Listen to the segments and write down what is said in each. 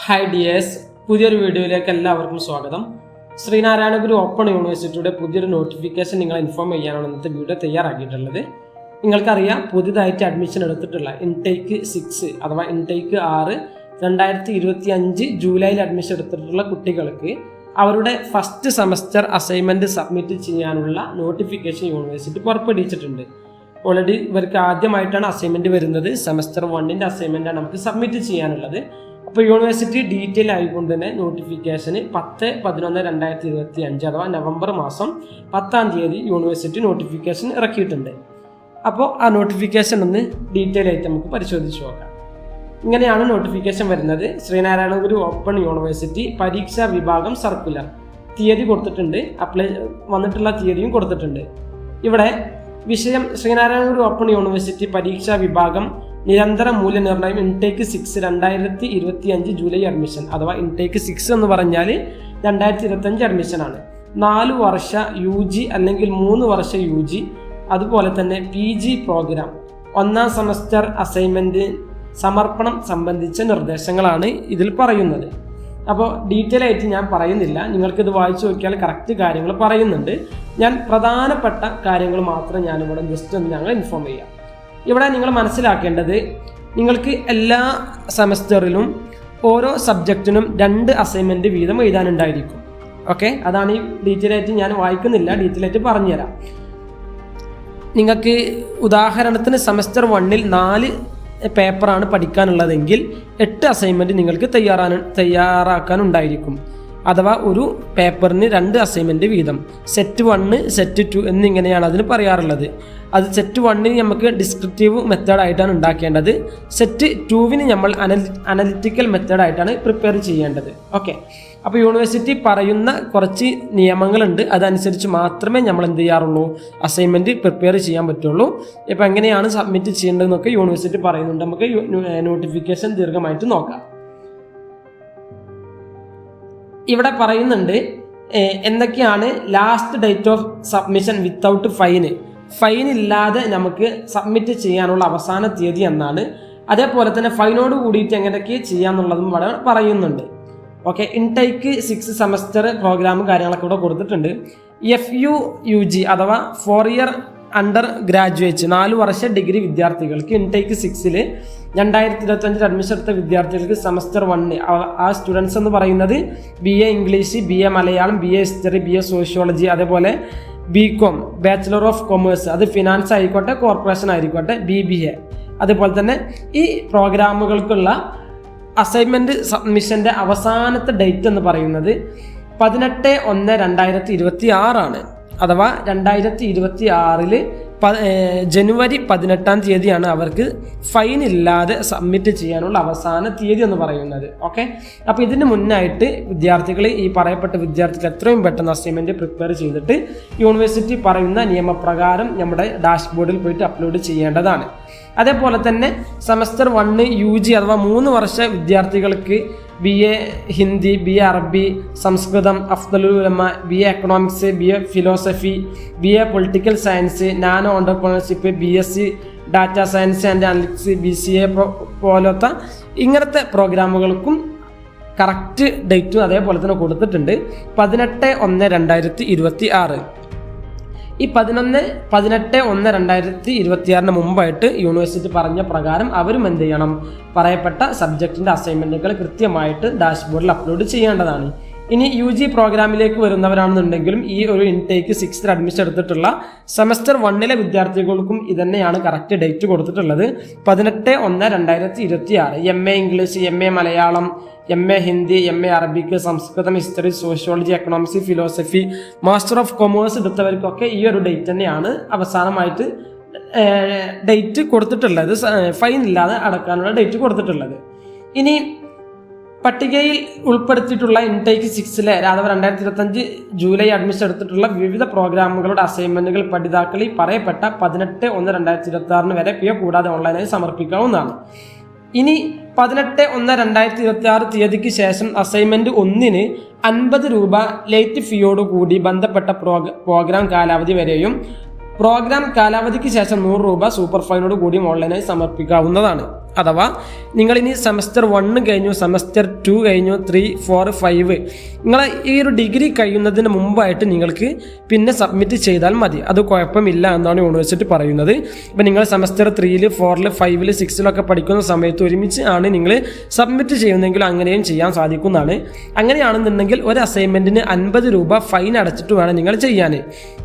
Hi dears, പുതിയൊരു വീഡിയോയിലേക്ക് എല്ലാവർക്കും സ്വാഗതം. ശ്രീനാരായണ ഗുരു ഓപ്പൺ യൂണിവേഴ്സിറ്റിയുടെ പുതിയൊരു നോട്ടിഫിക്കേഷൻ നിങ്ങളെ ഇൻഫോം ചെയ്യാനാണ് ഇന്നത്തെ വീഡിയോ തയ്യാറാക്കിയിട്ടുള്ളത്. നിങ്ങൾക്കറിയാം, പുതിയതായിട്ട് അഡ്മിഷൻ എടുത്തിട്ടുള്ള ഇൻടേക്ക് 6 അഥവാ ഇൻടേക്ക് 6 2025 ജൂലൈയിൽ അഡ്മിഷൻ എടുത്തിട്ടുള്ള കുട്ടികൾക്ക് അവരുടെ ഫസ്റ്റ് സെമസ്റ്റർ അസൈൻമെൻറ്റ് സബ്മിറ്റ് ചെയ്യാനുള്ള നോട്ടിഫിക്കേഷൻ യൂണിവേഴ്സിറ്റി പുറപ്പെടുവിച്ചിട്ടുണ്ട്. ഓൾറെഡി ഇവർക്ക് ആദ്യമായിട്ടാണ് അസൈൻമെൻറ്റ് വരുന്നത്. സെമസ്റ്റർ 1 അസൈൻമെൻറ്റാണ് നമുക്ക് സബ്മിറ്റ് ചെയ്യാനുള്ളത്. അപ്പോൾ യൂണിവേഴ്സിറ്റി ഡീറ്റെയിൽ ആയിക്കൊണ്ട് തന്നെ നോട്ടിഫിക്കേഷന് 10/11/2025 അഥവാ നവംബർ മാസം 10 യൂണിവേഴ്സിറ്റി നോട്ടിഫിക്കേഷൻ ഇറക്കിയിട്ടുണ്ട്. അപ്പോൾ ആ നോട്ടിഫിക്കേഷൻ ഒന്ന് ഡീറ്റെയിൽ ആയിട്ട് നമുക്ക് പരിശോധിച്ച് നോക്കാം. ഇങ്ങനെയാണ് നോട്ടിഫിക്കേഷൻ വരുന്നത്. ശ്രീനാരായണ ഗുരു ഓപ്പൺ യൂണിവേഴ്സിറ്റി പരീക്ഷാ വിഭാഗം സർക്കുലർ തീയതി കൊടുത്തിട്ടുണ്ട്, അപ്ലൈ വന്നിട്ടുള്ള തീയതിയും കൊടുത്തിട്ടുണ്ട്. ഇവിടെ വിഷയം ശ്രീനാരായണ ഗുരു ഓപ്പൺ യൂണിവേഴ്സിറ്റി പരീക്ഷാ വിഭാഗം നിരന്തര മൂല്യനിർണ്ണയം ഇൻടേക്ക് 6 2025 ജൂലൈ അഡ്മിഷൻ അഥവാ ഇൻടേക്ക് 6 എന്ന് പറഞ്ഞാൽ 2025 അഡ്മിഷനാണ്. 4 വർഷ UG അല്ലെങ്കിൽ 3 വർഷ UG അതുപോലെ തന്നെ PG പ്രോഗ്രാം 1ാം സെമസ്റ്റർ അസൈൻമെൻറ്റ് സമർപ്പണം സംബന്ധിച്ച നിർദ്ദേശങ്ങളാണ് ഇതിൽ പറയുന്നത്. അപ്പോൾ ഡീറ്റെയിൽ ആയിട്ട് ഞാൻ പറയുന്നില്ല, നിങ്ങൾക്കിത് വായിച്ചു നോക്കിയാൽ കറക്റ്റ് കാര്യങ്ങൾ പറയുന്നുണ്ട്. ഞാൻ പ്രധാനപ്പെട്ട കാര്യങ്ങൾ മാത്രം ഞാനിവിടെ ജസ്റ്റ് ഒന്ന് ഞങ്ങൾ ഇൻഫോം ചെയ്യാം. ഇവിടെ നിങ്ങൾ മനസ്സിലാക്കേണ്ടത്, നിങ്ങൾക്ക് എല്ലാ സെമസ്റ്ററിലും ഓരോ സബ്ജക്റ്റിനും 2 അസൈൻമെൻറ്റ് വീതം എഴുതാനുണ്ടായിരിക്കും. ഓക്കെ, അതാണ് ഈ ഡീറ്റെയിൽ ആയിട്ട് ഞാൻ വായിക്കുന്നില്ല, ഡീറ്റെയിൽ ആയിട്ട് പറഞ്ഞുതരാം. നിങ്ങൾക്ക് ഉദാഹരണത്തിന് സെമസ്റ്റർ 1 4 പേപ്പറാണ് പഠിക്കാനുള്ളതെങ്കിൽ 8 അസൈൻമെൻറ്റ് നിങ്ങൾക്ക് തയ്യാറാക്കാനുണ്ടായിരിക്കും. അഥവാ ഒരു പേപ്പറിന് 2 അസൈൻമെൻറ്റ് വീതം. സെറ്റ് 1 സെറ്റ് 2 എന്നിങ്ങനെയാണ് അതിന് പറയാറുള്ളത്. അത് സെറ്റ് 1 നമുക്ക് ഡിസ്ക്രിപ്റ്റീവ് മെത്തേഡായിട്ടാണ് ഉണ്ടാക്കേണ്ടത്. സെറ്റ് 2 നമ്മൾ അനലിറ്റിക്കൽ മെത്തേഡായിട്ടാണ് പ്രിപ്പയർ ചെയ്യേണ്ടത്. ഓക്കെ, അപ്പോൾ യൂണിവേഴ്സിറ്റി പറയുന്ന കുറച്ച് നിയമങ്ങളുണ്ട്, അതനുസരിച്ച് മാത്രമേ നമ്മൾ എന്ത് ചെയ്യാറുള്ളൂ, അസൈൻമെൻറ്റ് പ്രിപ്പയർ ചെയ്യാൻ പറ്റുള്ളൂ. ഇപ്പോൾ എങ്ങനെയാണ് സബ്മിറ്റ് ചെയ്യേണ്ടതെന്നൊക്കെ യൂണിവേഴ്സിറ്റി പറയുന്നുണ്ട്. നമുക്ക് നോട്ടിഫിക്കേഷൻ ദീർഘമായിട്ട് നോക്കാം. ഇവിടെ പറയുന്നുണ്ട് എന്തൊക്കെയാണ് last date of submission without fine ഇല്ലാതെ നമുക്ക് സബ്മിറ്റ് ചെയ്യാനുള്ള അവസാന തീയതി എന്നാണ്. അതേപോലെ തന്നെ ഫൈനോട് കൂടിയിട്ട് എങ്ങനെയൊക്കെ ചെയ്യാന്നുള്ളതും വളരെ പറയുന്നുണ്ട്. ഓക്കെ, ഇൻടേക്ക് 6 സെമസ്റ്റർ പ്രോഗ്രാമും കാര്യങ്ങളൊക്കെ ഇവിടെ കൊടുത്തിട്ടുണ്ട്. FUUG അഥവാ 4 ഇയർ അണ്ടർ ഗ്രാജുവേറ്റ് 4 വർഷ ഡിഗ്രി വിദ്യാർത്ഥികൾക്ക് ഇൻടേക്ക് 6 2025 അഡ്മിഷൻ എടുത്ത വിദ്യാർത്ഥികൾക്ക് സെമസ്റ്റർ 1 ആ സ്റ്റുഡൻസ് എന്ന് പറയുന്നത് BA English, BA Malayalam, BA history, BA sociology, അതേപോലെ BCom ബാച്ചിലർ ഓഫ് കൊമേഴ്സ്, അത് ഫിനാൻസ് ആയിക്കോട്ടെ, കോർപ്പറേഷൻ ആയിക്കോട്ടെ, BBA. അതുപോലെ തന്നെ ഈ പ്രോഗ്രാമുകൾക്കുള്ള അസൈൻമെൻറ്റ് സബ്മിഷൻ്റെ അവസാനത്തെ ഡേറ്റ് എന്ന് പറയുന്നത് 18/1/2026 ആണ്. അഥവാ 2026 ജനുവരി 18 അവർക്ക് ഫൈൻ ഇല്ലാതെ സബ്മിറ്റ് ചെയ്യാനുള്ള അവസാന തീയതി എന്ന് പറയുന്നത്. ഓക്കെ, അപ്പോൾ ഇതിന് മുന്നായിട്ട് വിദ്യാർത്ഥികൾ, ഈ പറയപ്പെട്ട വിദ്യാർത്ഥികൾ എത്രയും പെട്ടെന്ന് അസൈൻമെൻറ്റ് പ്രിപ്പയർ ചെയ്തിട്ട് യൂണിവേഴ്സിറ്റി പറയുന്ന നിയമപ്രകാരം നമ്മുടെ ഡാഷ്ബോർഡിൽ പോയിട്ട് അപ്ലോഡ് ചെയ്യേണ്ടതാണ്. അതേപോലെ തന്നെ സെമസ്റ്റർ 1 UG അഥവാ 3 വർഷ വിദ്യാർത്ഥികൾക്ക് BA ഹിന്ദി, BA അറബി, സംസ്കൃതം, അഫ്ദലുൽ ഉലമ, BA economics, BA philosophy, BA political science, nano entrepreneurship, BSc data science and analytics, BCA പോലത്തെ ഇങ്ങനത്തെ പ്രോഗ്രാമുകൾക്കും കറക്റ്റ് ഡേറ്റും അതേപോലെ തന്നെ കൊടുത്തിട്ടുണ്ട്. 18/1/2026. ഈ 18/1/2026 മുമ്പായിട്ട് യൂണിവേഴ്സിറ്റി പറഞ്ഞ പ്രകാരം അവരും എന്ത് ചെയ്യണം, പറയപ്പെട്ട സബ്ജക്റ്റിൻ്റെ അസൈൻമെൻറ്റുകൾ കൃത്യമായിട്ട് ഡാഷ്ബോർഡിൽ അപ്ലോഡ് ചെയ്യേണ്ടതാണ്. ഇനി UG പ്രോഗ്രാമിലേക്ക് വരുന്നവരാണെന്നുണ്ടെങ്കിലും ഈ ഒരു ഇൻടേക്ക് 6 അഡ്മിഷൻ എടുത്തിട്ടുള്ള സെമസ്റ്റർ 1 വിദ്യാർത്ഥികൾക്കും ഇതന്നെയാണ് കറക്റ്റ് ഡേറ്റ് കൊടുത്തിട്ടുള്ളത്. 18/1/2026. MA English, MA Malayalam, MA Hindi, MA Arabic, Sanskrit, history, sociology, economics, philosophy, master of commerce എടുത്തവർക്കൊക്കെ ഈ ഒരു ഡേറ്റ് തന്നെയാണ് അവസാനമായിട്ട് ഡേറ്റ് കൊടുത്തിട്ടുള്ളത്, ഫൈൻ ഇല്ലാതെ അടക്കാനുള്ള ഡേറ്റ് കൊടുത്തിട്ടുള്ളത്. ഇനി പട്ടികയിൽ ഉൾപ്പെടുത്തിയിട്ടുള്ള ഇൻടേക്ക് 6 അഥവാ 2025 ജൂലൈ അഡ്മിഷൻ എടുത്തിട്ടുള്ള വിവിധ പ്രോഗ്രാമുകളുടെ അസൈൻമെൻറ്റുകൾ പഠിതാക്കളിൽ പറയപ്പെട്ട 18/1/2026 വരെ കൂടാതെ ഓൺലൈനായി സമർപ്പിക്കാവുന്നതാണ്. ഇനി 18/1/2026 തീയതിക്ക് ശേഷം അസൈൻമെൻറ്റ് 1 50 രൂപ ലേറ്റ് ഫീയോട് കൂടി ബന്ധപ്പെട്ട പ്രോഗ്രാം കാലാവധി വരെയും പ്രോഗ്രാം കാലാവധിക്ക് ശേഷം 100 രൂപ സൂപ്പർ ഫൈനോട് കൂടിയും ഓൺലൈനായി സമർപ്പിക്കാവുന്നതാണ്. അഥവാ നിങ്ങളിനി സെമസ്റ്റർ 1 കഴിഞ്ഞു, സെമസ്റ്റർ 2 കഴിഞ്ഞു, 3, 4, 5 നിങ്ങൾ ഈ ഒരു ഡിഗ്രി കഴിയുന്നതിന് മുമ്പായിട്ട് നിങ്ങൾക്ക് പിന്നെ സബ്മിറ്റ് ചെയ്താൽ മതി. അത് കുഴപ്പമില്ല എന്നാണ് യൂണിവേഴ്സിറ്റി പറയുന്നത്. ഇപ്പം നിങ്ങൾ സെമസ്റ്റർ 3, 4, 5, 6 പഠിക്കുന്ന സമയത്ത് ഒരുമിച്ച് ആണ് നിങ്ങൾ സബ്മിറ്റ് ചെയ്യുന്നതെങ്കിൽ അങ്ങനെയും ചെയ്യാൻ സാധിക്കുന്നതാണ്. അങ്ങനെയാണെന്നുണ്ടെങ്കിൽ ഒരു അസൈൻമെൻറ്റിന് 50 രൂപ ഫൈൻ അടച്ചിട്ട് വേണം നിങ്ങൾ ചെയ്യാൻ.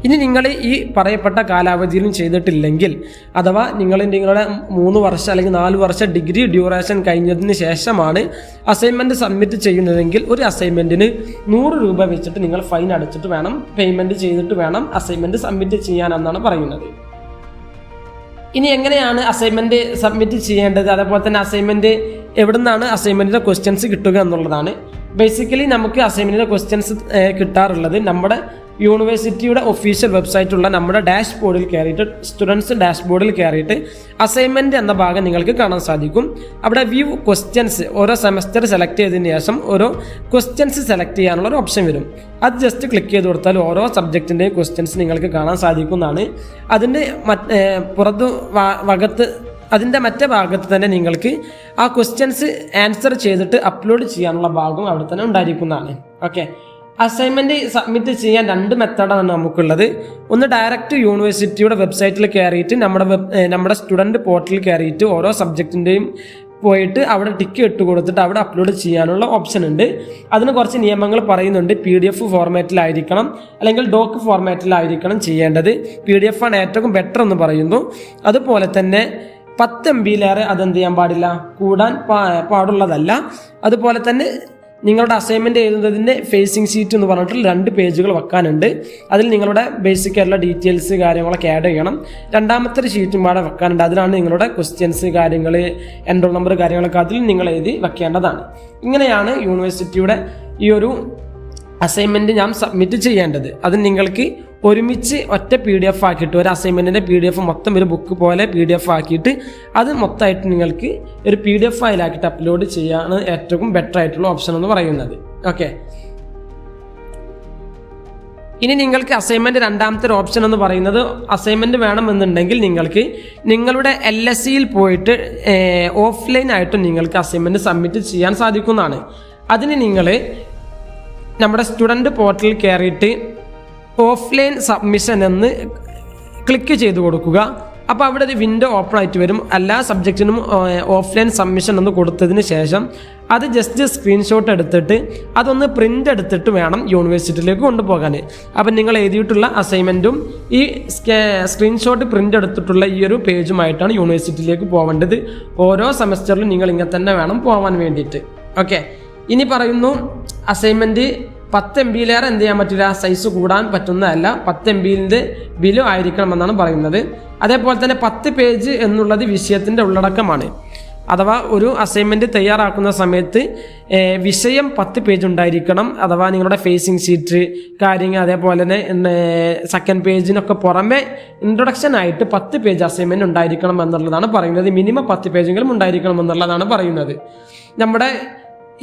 ഇനി നിങ്ങൾ ഈ പറയപ്പെട്ട കാലാവധിയിലും ചെയ്തിട്ടില്ലെങ്കിൽ, അഥവാ നിങ്ങളുടെ 3 വർഷം അല്ലെങ്കിൽ 4 വർഷം ഡിഗ്രി ഡ്യൂറേഷൻ കഴിഞ്ഞതിന് ശേഷമാണ് അസൈൻമെൻറ്റ് സബ്മിറ്റ് ചെയ്യുന്നതെങ്കിൽ ഒരു അസൈൻമെൻറ്റിന് 100 രൂപ വെച്ചിട്ട് നിങ്ങൾ ഫൈൻ അടച്ചിട്ട് വേണം, പേയ്മെൻറ്റ് ചെയ്തിട്ട് വേണം അസൈൻമെൻറ്റ് സബ്മിറ്റ് ചെയ്യാനെന്നാണ് പറയുന്നത്. ഇനി എങ്ങനെയാണ് അസൈൻമെൻറ്റ് സബ്മിറ്റ് ചെയ്യേണ്ടത്, അതേപോലെ തന്നെ അസൈൻമെൻറ്റ് എവിടെ നിന്നാണ് അസൈൻമെൻറ്റിൻ്റെ ക്വസ്റ്റ്യൻസ് കിട്ടുക എന്നുള്ളതാണ്. ബേസിക്കലി നമുക്ക് അസൈൻമെൻറ്റിൻ്റെ ക്വസ്റ്റ്യൻസ് കിട്ടാറുള്ളത് നമ്മുടെ യൂണിവേഴ്സിറ്റിയുടെ ഒഫീഷ്യൽ വെബ്സൈറ്റുള്ള നമ്മുടെ ഡാഷ്ബോർഡിൽ കയറിയിട്ട്, സ്റ്റുഡൻസ് ഡാഷ്ബോർഡിൽ കയറിയിട്ട് അസൈൻമെൻറ്റ് എന്ന ഭാഗം നിങ്ങൾക്ക് കാണാൻ സാധിക്കും. അവിടെ വ്യൂ ക്വസ്റ്റ്യൻസ്, ഓരോ സെമസ്റ്റർ സെലക്ട് ചെയ്തതിന് ശേഷം ഓരോ ക്വസ്റ്റ്യൻസ് സെലക്ട് ചെയ്യാനുള്ള ഒരു ഓപ്ഷൻ വരും. അത് ജസ്റ്റ് ക്ലിക്ക് ചെയ്ത് കൊടുത്താൽ ഓരോ സബ്ജക്റ്റിൻ്റെയും ക്വസ്റ്റ്യൻസ് നിങ്ങൾക്ക് കാണാൻ സാധിക്കുന്നതാണ്. അതിൻ്റെ അതിൻ്റെ മറ്റേ ഭാഗത്ത് തന്നെ നിങ്ങൾക്ക് ആ ക്വസ്റ്റ്യൻസ് ആൻസർ ചെയ്തിട്ട് അപ്ലോഡ് ചെയ്യാനുള്ള ഭാഗം അവിടെ തന്നെ ഉണ്ടായിരിക്കുന്നതാണ്. ഓക്കെ, അസൈൻമെൻറ്റ് സബ്മിറ്റ് ചെയ്യാൻ 2 മെത്തേഡാണ് നമുക്കുള്ളത്. ഒന്ന് ഡയറക്റ്റ് യൂണിവേഴ്സിറ്റിയുടെ വെബ്സൈറ്റിൽ കയറിയിട്ട് നമ്മുടെ സ്റ്റുഡൻറ്റ് പോർട്ടലിൽ കയറിയിട്ട് ഓരോ സബ്ജക്റ്റിൻ്റെയും പോയിട്ട് അവിടെ ടിക്ക് ഇട്ട് കൊടുത്തിട്ട് അവിടെ അപ്ലോഡ് ചെയ്യാനുള്ള ഓപ്ഷൻ ഉണ്ട്. അതിന് കുറച്ച് നിയമങ്ങൾ പറയുന്നുണ്ട്. PDF ഫോർമാറ്റിലായിരിക്കണം, അല്ലെങ്കിൽ ഡോക്ക് ഫോർമാറ്റിലായിരിക്കണം ചെയ്യേണ്ടത്. PDF ആണ് ഏറ്റവും ബെറ്റർ എന്ന് പറയുന്നു. അതുപോലെ തന്നെ 10 MB-ലേറെ അതെന്ത് ചെയ്യാൻ പാടില്ല, കൂടാൻ പാടുള്ളതല്ല. അതുപോലെ തന്നെ നിങ്ങളുടെ അസൈൻമെൻറ്റ് എഴുതുന്നതിൻ്റെ ഫേസിങ് ഷീറ്റ് എന്ന് പറഞ്ഞിട്ട് 2 പേജുകൾ വെക്കാനുണ്ട്. അതിൽ നിങ്ങളുടെ ബേസിക് ആയിട്ടുള്ള ഡീറ്റെയിൽസ് കാര്യങ്ങളൊക്കെ ആഡ് ചെയ്യണം. രണ്ടാമത്തെ ഒരു ഷീറ്റും പാടെ വെക്കാനുണ്ട്. അതിലാണ് നിങ്ങളുടെ ക്വസ്റ്റ്യൻസ് കാര്യങ്ങൾ, എൻറോൾ നമ്പർ കാര്യങ്ങളൊക്കെ അതിൽ നിങ്ങൾ എഴുതി വെക്കേണ്ടതാണ്. ഇങ്ങനെയാണ് യൂണിവേഴ്സിറ്റിയുടെ ഈ ഒരു അസൈൻമെൻറ്റ് ഞാൻ സബ്മിറ്റ് ചെയ്യേണ്ടത്. അത് നിങ്ങൾക്ക് ഒരുമിച്ച് ഒറ്റ PDF ആക്കിയിട്ട്, ഒരു അസൈൻമെൻറ്റിൻ്റെ PDF മൊത്തം ഒരു ബുക്ക് പോലെ PDF ആക്കിയിട്ട് അത് മൊത്തമായിട്ട് നിങ്ങൾക്ക് ഒരു PDF ഫയലാക്കിയിട്ട് അപ്ലോഡ് ചെയ്യാനാണ് ഏറ്റവും ബെറ്റർ ആയിട്ടുള്ള ഓപ്ഷൻ എന്ന് പറയുന്നത്. ഓക്കെ, ഇനി നിങ്ങൾക്ക് അസൈൻമെൻറ്റ് രണ്ടാമത്തെ ഒരു ഓപ്ഷൻ എന്ന് പറയുന്നത്, അസൈൻമെൻറ്റ് വേണമെന്നുണ്ടെങ്കിൽ നിങ്ങൾക്ക് നിങ്ങളുടെ LSEയിൽ പോയിട്ട് ഓഫ്ലൈനായിട്ടും നിങ്ങൾക്ക് അസൈൻമെൻറ്റ് സബ്മിറ്റ് ചെയ്യാൻ സാധിക്കുന്നതാണ്. അതിന് നിങ്ങൾ നമ്മുടെ സ്റ്റുഡൻറ്റ് പോർട്ടലിൽ കയറിയിട്ട് ഓഫ്ലൈൻ സബ്മിഷൻ എന്ന് ക്ലിക്ക് ചെയ്ത് കൊടുക്കുക. അപ്പോൾ അവിടെ ഒരു വിൻഡോ ഓപ്പൺ ആയിട്ട് വരും. എല്ലാ സബ്ജക്റ്റിനും ഓഫ്ലൈൻ സബ്മിഷൻ എന്ന് കൊടുത്തതിന് ശേഷം അത് ജസ്റ്റ് സ്ക്രീൻഷോട്ട് എടുത്തിട്ട് അതൊന്ന് പ്രിൻ്റ് എടുത്തിട്ട് വേണം യൂണിവേഴ്സിറ്റിയിലേക്ക് കൊണ്ടുപോകാൻ. അപ്പം നിങ്ങൾ എഴുതിയിട്ടുള്ള അസൈൻമെൻറ്റും ഈ സ്ക്രീൻഷോട്ട് പ്രിൻ്റ് എടുത്തിട്ടുള്ള ഈ ഒരു പേജുമായിട്ടാണ് യൂണിവേഴ്സിറ്റിയിലേക്ക് പോകേണ്ടത്. ഓരോ സെമസ്റ്ററിലും നിങ്ങൾ ഇങ്ങനെ തന്നെ വേണം പോകാൻ വേണ്ടിയിട്ട്. ഓക്കെ, ഇനി പറയുന്നു അസൈൻമെൻറ്റ് 10 MB-ലേറെ എന്ത് ചെയ്യാൻ പറ്റില്ല, സൈസ് കൂടാൻ പറ്റുന്നതല്ല, 10 MB-ൻ്റെ ബിലോ ആയിരിക്കണമെന്നാണ് പറയുന്നത്. അതേപോലെ തന്നെ 10 പേജ് എന്നുള്ളത് വിഷയത്തിൻ്റെ ഉള്ളടക്കമാണ്. അഥവാ ഒരു അസൈൻമെൻറ്റ് തയ്യാറാക്കുന്ന സമയത്ത് വിഷയം 10 പേജ് ഉണ്ടായിരിക്കണം. അഥവാ നിങ്ങളുടെ ഫേസിങ് ഷീറ്റ് കാര്യങ്ങൾ, അതേപോലെ തന്നെ സെക്കൻഡ് പേജിനൊക്കെ പുറമെ ഇൻട്രൊഡക്ഷൻ ആയിട്ട് 10 പേജ് അസൈൻമെൻറ്റ് ഉണ്ടായിരിക്കണം എന്നുള്ളതാണ് പറയുന്നത്. മിനിമം 10 പേജെങ്കിലും ഉണ്ടായിരിക്കണം എന്നുള്ളതാണ് പറയുന്നത്. നമ്മുടെ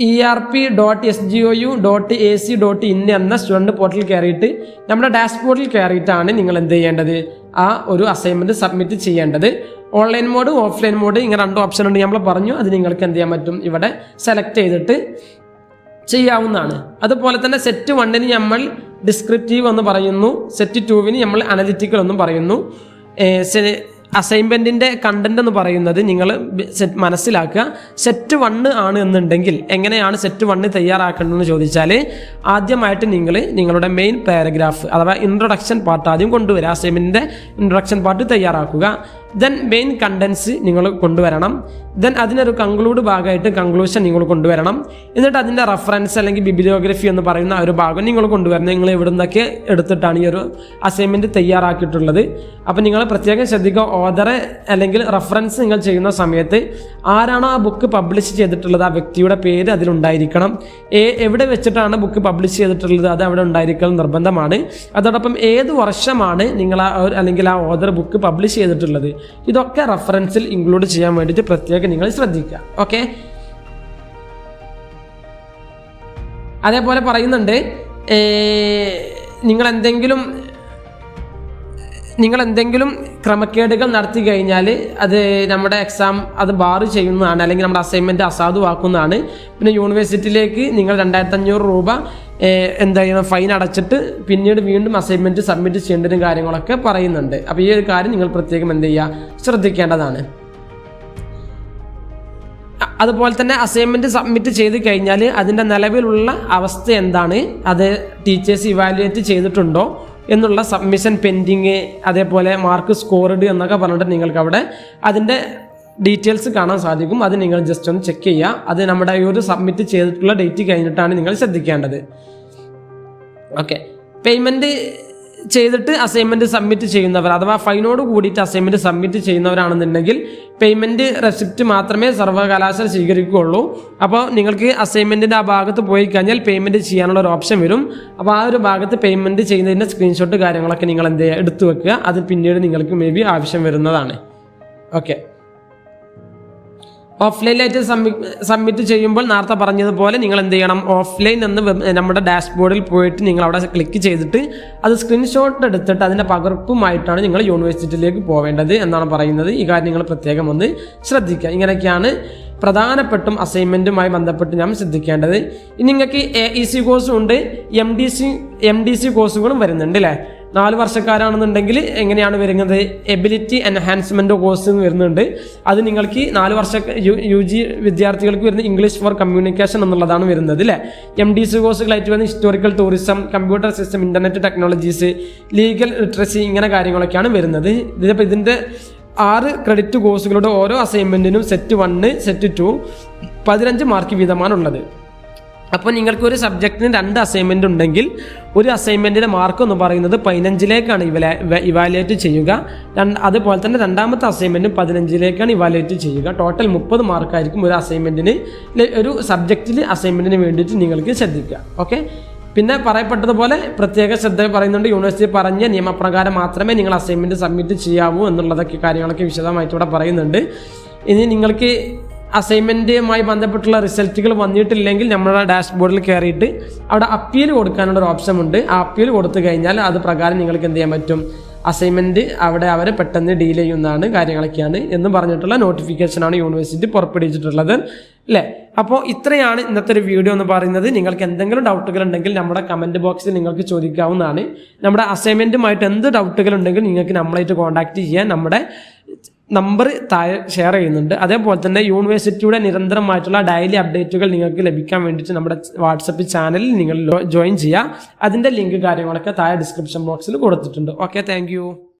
erp.sgou.ac.in എന്ന സ്റ്റുഡൻറ്റ് പോർട്ടലിൽ കയറിയിട്ട് നമ്മുടെ ഡാഷ്ബോർഡിൽ കയറിയിട്ടാണ് നിങ്ങൾ എന്ത് ചെയ്യേണ്ടത്, ആ ഒരു അസൈൻമെൻറ്റ് സബ്മിറ്റ് ചെയ്യേണ്ടത്. ഓൺലൈൻ മോഡ്, ഓഫ്ലൈൻ മോഡ്, ഇങ്ങനെ 2 ഓപ്ഷൻ ഉണ്ട് നമ്മൾ പറഞ്ഞു. അത് നിങ്ങൾക്ക് എന്ത് ചെയ്യാൻ പറ്റും, ഇവിടെ സെലക്ട് ചെയ്തിട്ട് ചെയ്യാവുന്നതാണ്. അതുപോലെ തന്നെ സെറ്റ് 1-ന് നമ്മൾ ഡിസ്ക്രിപ്റ്റീവ് എന്ന് പറയുന്നു, സെറ്റ് 2-ന് നമ്മൾ അനലിറ്റിക്കൽ എന്നും പറയുന്നു. അസൈൻമെൻറ്റിൻ്റെ കണ്ടന്റ് എന്ന് പറയുന്നത് നിങ്ങൾ മനസ്സിലാക്കുക. സെറ്റ് 1 ആണ് എന്നുണ്ടെങ്കിൽ എങ്ങനെയാണ് സെറ്റ് 1 തയ്യാറാക്കേണ്ടതെന്ന് ചോദിച്ചാൽ, ആദ്യമായിട്ട് നിങ്ങളുടെ മെയിൻ പാരഗ്രാഫ് അഥവാ ഇൻട്രൊഡക്ഷൻ പാർട്ട് ആദ്യം കൊണ്ടുവരിക. അസൈൻമെൻറ്റിൻ്റെ ഇൻട്രൊഡക്ഷൻ പാർട്ട് തയ്യാറാക്കുക. ദെൻ മെയിൻ കണ്ടൻസ് നിങ്ങൾ കൊണ്ടുവരണം. ദെൻ അതിനൊരു കൺക്ലൂഡ് ഭാഗമായിട്ട് കൺക്ലൂഷൻ നിങ്ങൾ കൊണ്ടുവരണം. എന്നിട്ട് അതിൻ്റെ റെഫറൻസ് അല്ലെങ്കിൽ ബിബ്ലിയോഗ്രഫി എന്ന് പറയുന്ന ഒരു ഭാഗം നിങ്ങൾ കൊണ്ടുവരണം. നിങ്ങൾ എവിടെ നിന്നൊക്കെ എടുത്തിട്ടാണ് ഈ ഒരു അസൈൻമെൻറ്റ് തയ്യാറാക്കിയിട്ടുള്ളത്. അപ്പോൾ നിങ്ങൾ പ്രത്യേകം ശ്രദ്ധിക്കുക, ഓഥറെ അല്ലെങ്കിൽ റെഫറൻസ് നിങ്ങൾ ചെയ്യുന്ന സമയത്ത് ആരാണോ ആ ബുക്ക് പബ്ലിഷ് ചെയ്തിട്ടുള്ളത് ആ വ്യക്തിയുടെ പേര് അതിലുണ്ടായിരിക്കണം. എവിടെ വെച്ചിട്ടാണ് ബുക്ക് പബ്ലിഷ് ചെയ്തിട്ടുള്ളത് അത് അവിടെ ഉണ്ടായിരിക്കണം നിർബന്ധമാണ്. അതോടൊപ്പം ഏത് വർഷമാണ് നിങ്ങൾ അല്ലെങ്കിൽ ആ ഓഥർ ബുക്ക് പബ്ലിഷ് ചെയ്തിട്ടുള്ളത്, ഇതൊക്കെ റെഫറൻസിൽ ഇൻക്ലൂഡ് ചെയ്യാൻ വേണ്ടിയിട്ട് പ്രത്യേകം നിങ്ങൾ ശ്രദ്ധിക്കുക. ഓക്കെ, അതേപോലെ പറയുന്നുണ്ട്, നിങ്ങൾ എന്തെങ്കിലും നിങ്ങൾ എന്തെങ്കിലും ക്രമക്കേടുകൾ നടത്തി കഴിഞ്ഞാൽ അത് നമ്മുടെ എക്സാം അത് ബാർ ചെയ്യുന്നതാണ്, അല്ലെങ്കിൽ നമ്മുടെ അസൈൻമെൻറ്റ് അസാധുവാക്കുന്നതാണ്. പിന്നെ യൂണിവേഴ്സിറ്റിയിലേക്ക് നിങ്ങൾ 2500 രൂപ എന്താ ചെയ്യണം, ഫൈൻ അടച്ചിട്ട് പിന്നീട് വീണ്ടും അസൈൻമെൻറ്റ് സബ്മിറ്റ് ചെയ്യേണ്ടതും കാര്യങ്ങളൊക്കെ പറയുന്നുണ്ട്. അപ്പോൾ ഈ ഒരു കാര്യം നിങ്ങൾ പ്രത്യേകം എന്ത് ചെയ്യുക, ശ്രദ്ധിക്കേണ്ടതാണ്. അതുപോലെ തന്നെ അസൈൻമെൻറ്റ് സബ്മിറ്റ് ചെയ്ത് കഴിഞ്ഞാൽ അതിൻ്റെ നിലവിലുള്ള അവസ്ഥ എന്താണ്, അത് ടീച്ചേഴ്സ് ഇവാലുവേറ്റ് ചെയ്തിട്ടുണ്ടോ എന്നുള്ള സബ്മിഷൻ പെൻഡിങ്, അതേപോലെ മാർക്ക് സ്കോർഡ് എന്നൊക്കെ പറഞ്ഞിട്ട് നിങ്ങൾക്ക് അവിടെ അതിൻ്റെ ഡീറ്റെയിൽസ് കാണാൻ സാധിക്കും. അത് നിങ്ങൾ ജസ്റ്റ് ഒന്ന് ചെക്ക് ചെയ്യുക. അത് നമ്മുടെ ഈ ഒരു സബ്മിറ്റ് ചെയ്തിട്ടുള്ള ഡേറ്റ് കഴിഞ്ഞിട്ടാണ് നിങ്ങൾ ശ്രദ്ധിക്കേണ്ടത്. ഓക്കെ, പേയ്മെൻറ്റ് ചെയ്തിട്ട് അസൈൻമെൻറ്റ് സബ്മിറ്റ് ചെയ്യുന്നവർ അഥവാ ഫൈനോട് കൂടിയിട്ട് അസൈൻമെൻറ്റ് സബ്മിറ്റ് ചെയ്യുന്നവരാണെന്നുണ്ടെങ്കിൽ പേയ്മെൻറ്റ് റെസിപ്റ്റ് മാത്രമേ സർവകലാശാല സ്വീകരിക്കുകയുള്ളൂ. അപ്പോൾ നിങ്ങൾക്ക് അസൈൻമെൻറ്റിൻ്റെ ആ ഭാഗത്ത് പോയി കഴിഞ്ഞാൽ പേയ്മെൻറ്റ് ചെയ്യാനുള്ള ഒരു ഓപ്ഷൻ വരും. അപ്പോൾ ആ ഒരു ഭാഗത്ത് പേയ്മെൻറ്റ് ചെയ്യുന്നതിൻ്റെ സ്ക്രീൻഷോട്ട് കാര്യങ്ങളൊക്കെ നിങ്ങൾ എന്ത് ചെയ്യുക, എടുത്തു വെക്കുക. അത് പിന്നീട് നിങ്ങൾക്ക് മേ ബി ആവശ്യം വരുന്നതാണ്. ഓക്കെ, ഓഫ്ലൈനായിട്ട് സബ്മിറ്റ് ചെയ്യുമ്പോൾ നേരത്തെ പറഞ്ഞതുപോലെ നിങ്ങൾ എന്ത് ചെയ്യണം, ഓഫ്ലൈൻ എന്ന് നമ്മുടെ ഡാഷ്ബോർഡിൽ പോയിട്ട് നിങ്ങൾ അവിടെ ക്ലിക്ക് ചെയ്തിട്ട് അത് സ്ക്രീൻഷോട്ട് എടുത്തിട്ട് അതിൻ്റെ പകർപ്പുമായിട്ടാണ് നിങ്ങൾ യൂണിവേഴ്സിറ്റിയിലേക്ക് പോവേണ്ടത് എന്നാണ് പറയുന്നത്. ഈ കാര്യം നിങ്ങൾ പ്രത്യേകം ഒന്ന് ശ്രദ്ധിക്കുക. ഇങ്ങനെയൊക്കെയാണ് പ്രധാനപ്പെട്ടും അസൈൻമെൻറ്റുമായി ബന്ധപ്പെട്ട് ഞാൻ ശ്രദ്ധിക്കേണ്ടത്. ഇനി നിങ്ങൾക്ക് AEC കോഴ്സും ഉണ്ട്, MDC കോഴ്സുകളും വരുന്നുണ്ട് അല്ലേ. 4 വർഷക്കാരാണെന്നുണ്ടെങ്കിൽ എങ്ങനെയാണ് വരുന്നത്, എബിലിറ്റി എൻഹാൻസ്മെൻറ്റ് കോഴ്സ് വരുന്നുണ്ട്. അത് നിങ്ങൾക്ക് 4 വർഷ UG വിദ്യാർത്ഥികൾക്ക് വരുന്ന ഇംഗ്ലീഷ് ഫോർ കമ്മ്യൂണിക്കേഷൻ എന്നുള്ളതാണ് വരുന്നത് അല്ലേ. MDC കോഴ്സുകളായിട്ട് വരുന്ന historical tourism, computer system, internet technologies, legal literacy, ഇങ്ങനെ കാര്യങ്ങളൊക്കെയാണ് വരുന്നത്. ഇതിപ്പോൾ ഇതിൻ്റെ 6 ക്രെഡിറ്റ് കോഴ്സുകളുടെ ഓരോ അസൈൻമെൻറ്റിനും സെറ്റ് 1, സെറ്റ് 2 15 മാർക്ക് വീതമാണുള്ളത്. അപ്പോൾ നിങ്ങൾക്കൊരു സബ്ജക്റ്റിന് 2 അസൈൻമെൻറ്റ് ഉണ്ടെങ്കിൽ ഒരു അസൈൻമെൻറ്റിൻ്റെ മാർക്ക് എന്ന് പറയുന്നത് 15ലേക്കാണ് ഇവാലുവേറ്റ് ചെയ്യുക. അതുപോലെ തന്നെ രണ്ടാമത്തെ അസൈൻമെൻറ്റും 15ലേക്കാണ് ഇവാലുവേറ്റ് ചെയ്യുക. ടോട്ടൽ 30 മാർക്കായിരിക്കും ഒരു അസൈൻമെൻറ്റിന്, ഒരു സബ്ജക്റ്റിൽ അസൈൻമെൻറ്റിന് വേണ്ടിയിട്ട് നിങ്ങൾക്ക് ശ്രദ്ധിക്കുക. ഓക്കെ, പിന്നെ പറയപ്പെട്ടതുപോലെ പ്രത്യേക ശ്രദ്ധ പറയുന്നുണ്ട്, യൂണിവേഴ്സിറ്റി പറഞ്ഞ നിയമപ്രകാരം മാത്രമേ നിങ്ങൾ അസൈൻമെൻറ്റ് സബ്മിറ്റ് ചെയ്യാവൂ എന്നുള്ളതൊക്കെ കാര്യങ്ങളൊക്കെ വിശദമായിട്ട് ഇവിടെ പറയുന്നുണ്ട്. ഇനി നിങ്ങൾക്ക് അസൈൻമെൻറ്റുമായി ബന്ധപ്പെട്ടുള്ള റിസൾട്ടുകൾ വന്നിട്ടില്ലെങ്കിൽ നമ്മുടെ ഡാഷ്ബോർഡിൽ കയറിയിട്ട് അവിടെ അപ്പീൽ കൊടുക്കാനുള്ള ഒരു ഓപ്ഷൻ ഉണ്ട്. ആ അപ്പീൽ കൊടുത്തു കഴിഞ്ഞാൽ അത് പ്രകാരം നിങ്ങൾക്ക് എന്ത് ചെയ്യാൻ പറ്റും, അസൈൻമെൻറ്റ് അവിടെ അവർ പെട്ടെന്ന് ഡീൽ ചെയ്യുന്നതാണ് കാര്യങ്ങളൊക്കെയാണ് എന്ന് പറഞ്ഞിട്ടുള്ള നോട്ടിഫിക്കേഷനാണ് യൂണിവേഴ്സിറ്റി പുറപ്പെടുവിച്ചിട്ടുള്ളത് അല്ലേ. അപ്പോൾ ഇത്രയാണ് ഇന്നത്തെ ഒരു വീഡിയോ എന്ന് പറയുന്നത്. നിങ്ങൾക്ക് എന്തെങ്കിലും ഡൗട്ടുകൾ ഉണ്ടെങ്കിൽ നമ്മുടെ കമൻറ്റ് ബോക്സിൽ നിങ്ങൾക്ക് ചോദിക്കാവുന്നതാണ്. നമ്മുടെ അസൈൻമെൻറ്റുമായിട്ട് എന്ത് ഡൗട്ടുകൾ ഉണ്ടെങ്കിൽ നിങ്ങൾക്ക് നമ്മളായിട്ട് കോൺടാക്റ്റ് ചെയ്യാൻ നമ്മുടെ നമ്പർ താഴെ ഷെയർ ചെയ്യുന്നുണ്ട്. അതേപോലെ തന്നെ യൂണിവേഴ്സിറ്റിയുടെ നിരന്തരമായിട്ടുള്ള ഡെയിലി അപ്ഡേറ്റുകൾ നിങ്ങൾക്ക് ലഭിക്കാൻ വേണ്ടിയിട്ട് നമ്മുടെ വാട്സപ്പ് ചാനലിൽ നിങ്ങൾ ജോയിൻ ചെയ്യുക. അതിൻ്റെ ലിങ്ക് കാര്യങ്ങളൊക്കെ താഴെ ഡിസ്ക്രിപ്ഷൻ ബോക്സിൽ കൊടുത്തിട്ടുണ്ട്. Okay, thank